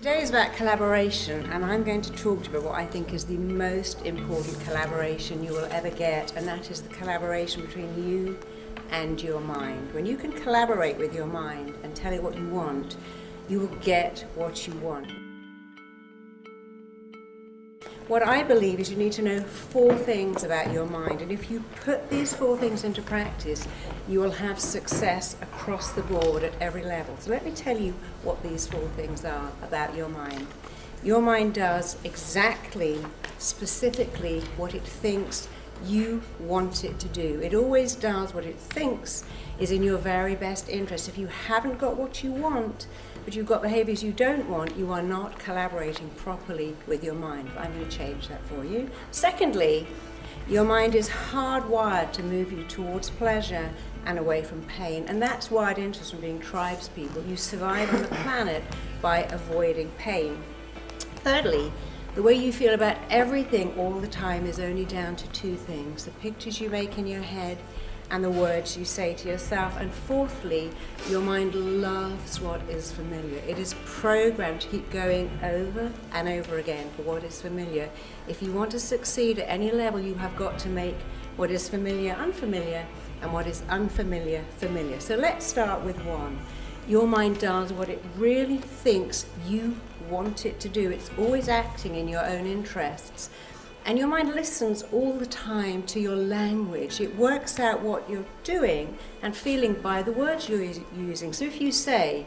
Today is about collaboration, and I'm going to talk to you about what I think is the most important collaboration you will ever get, and that is the collaboration between you and your mind. When you can collaborate with your mind and tell it what you want, you will get what you want. What I believe is you need to know 4 things about your mind, and if you put these 4 things into practice, you will have success across the board at every level. So let me tell you what these 4 things are about your mind. Your mind does exactly, specifically, what it thinks you want it to do. It always does what it thinks is in your very best interest. If you haven't got what you want, but you've got behaviours you don't want, you are not collaborating properly with your mind. But I'm going to change that for you. Secondly, your mind is hardwired to move you towards pleasure and away from pain, and that's wired into us from being tribes people. You survive on the planet by avoiding pain. Thirdly, the way you feel about everything all the time is only down to 2 things: the pictures you make in your head and the words you say to yourself. And fourthly, your mind loves what is familiar. It is programmed to keep going over and over again for what is familiar. If you want to succeed at any level, you have got to make what is familiar unfamiliar and what is unfamiliar familiar. So let's start with 1. Your mind does what it really thinks you want it to do. It's always acting in your own interests. And your mind listens all the time to your language. It works out what you're doing and feeling by the words you're using. So if you say,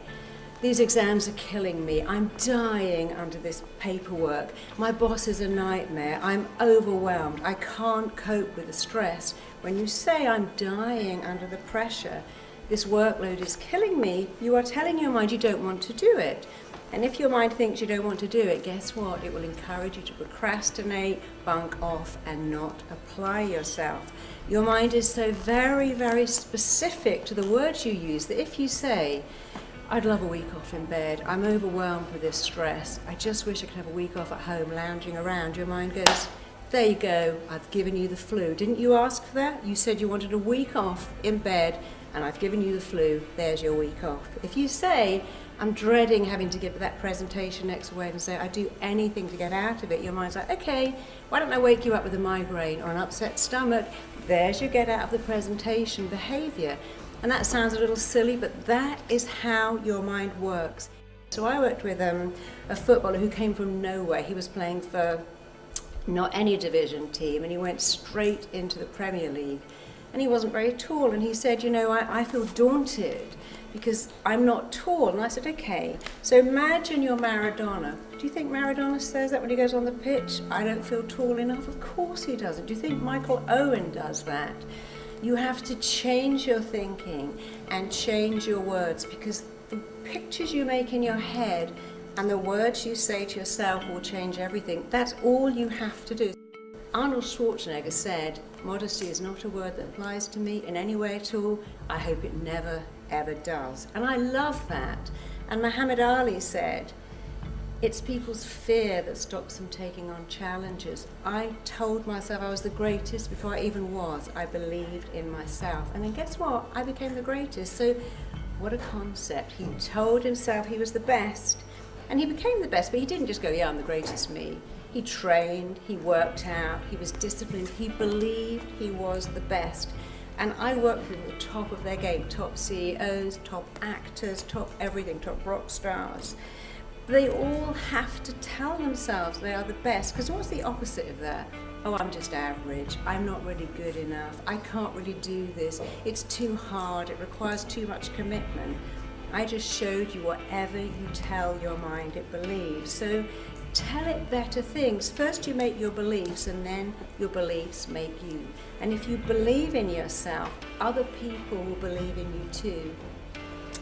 "These exams are killing me, I'm dying under this paperwork, my boss is a nightmare, I'm overwhelmed, I can't cope with the stress." When you say, "I'm dying under the pressure, this workload is killing me," you are telling your mind you don't want to do it. And if your mind thinks you don't want to do it, guess what? It will encourage you to procrastinate, bunk off, and not apply yourself. Your mind is so very, very specific to the words you use that if you say, "I'd love a week off in bed, I'm overwhelmed with this stress, I just wish I could have a week off at home lounging around," your mind goes, "There you go, I've given you the flu. Didn't you ask for that? You said you wanted a week off in bed, and I've given you the flu. There's your week off." If you say, "I'm dreading having to give that presentation next Wednesday, I'd do anything to get out of it," your mind's like, "Okay, why don't I wake you up with a migraine or an upset stomach?" There's your get out of the presentation behaviour. And that sounds a little silly, but that is how your mind works. So I worked with a footballer who came from nowhere. He was playing for not any division team, and he went straight into the Premier League. And he wasn't very tall, and he said, I feel daunted because I'm not tall. And I said, okay, so imagine you're Maradona. Do you think Maradona says that when he goes on the pitch? "I don't feel tall enough"? Of course he doesn't. Do you think Michael Owen does that? You have to change your thinking and change your words, because the pictures you make in your head and the words you say to yourself will change everything. That's all you have to do. Arnold Schwarzenegger said, "Modesty is not a word that applies to me in any way at all. I hope it never, ever does." And I love that. And Muhammad Ali said, "It's people's fear that stops them taking on challenges." I told myself I was the greatest before I even was. I believed in myself. And then guess what? I became the greatest. So what a concept. He told himself he was the best, and he became the best. But he didn't just go, "Yeah, I'm the greatest me." He trained, he worked out, he was disciplined, he believed he was the best. And I worked with the top of their game, top CEOs, top actors, top everything, top rock stars. They all have to tell themselves they are the best, because what's the opposite of that? "Oh, I'm just average, I'm not really good enough, I can't really do this, it's too hard, it requires too much commitment." I just showed you whatever you tell your mind it believes. So tell it better things. First you make your beliefs, and then your beliefs make you. And if you believe in yourself, other people will believe in you too.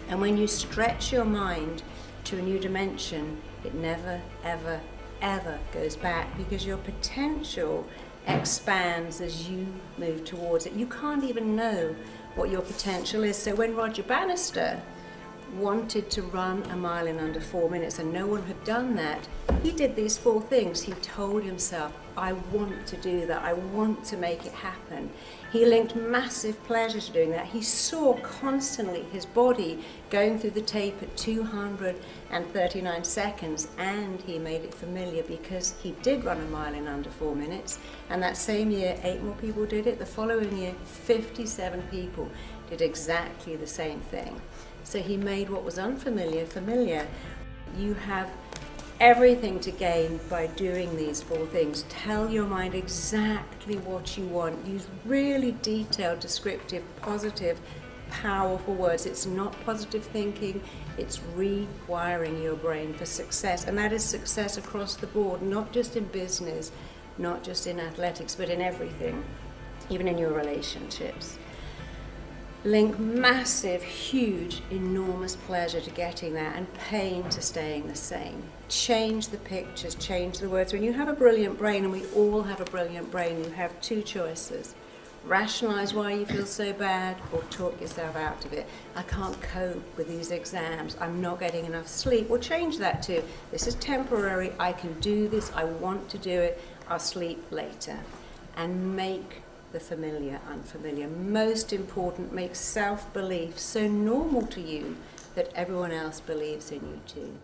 And when you stretch your mind to a new dimension, it never, ever, ever goes back, because your potential expands as you move towards it. You can't even know what your potential is. So when Roger Bannister wanted to run a mile in under 4 minutes and no one had done that, he did these 4 things. He told himself, I want to do that, I want to make it happen. He linked massive pleasure to doing that. He saw constantly his body going through the tape at 239 seconds, and he made it familiar because he did run a mile in under 4 minutes, and that same year 8 more people did it. The following year 57 people did exactly the same thing. So he made what was unfamiliar familiar. You have everything to gain by doing these 4 things. Tell your mind exactly what you want. Use really detailed, descriptive, positive, powerful words. It's not positive thinking, it's rewiring your brain for success. And that is success across the board, not just in business, not just in athletics, but in everything, even in your relationships. Link massive, huge, enormous pleasure to getting there and pain to staying the same. Change the pictures, change the words. When you have a brilliant brain, and we all have a brilliant brain, you have 2 choices. Rationalize why you feel so bad, or talk yourself out of it. I can't cope with these exams, I'm not getting enough sleep. Or change that to, this is temporary, I can do this, I want to do it, I'll sleep later. And make the familiar unfamiliar. Most important, make self-belief so normal to you that everyone else believes in you too.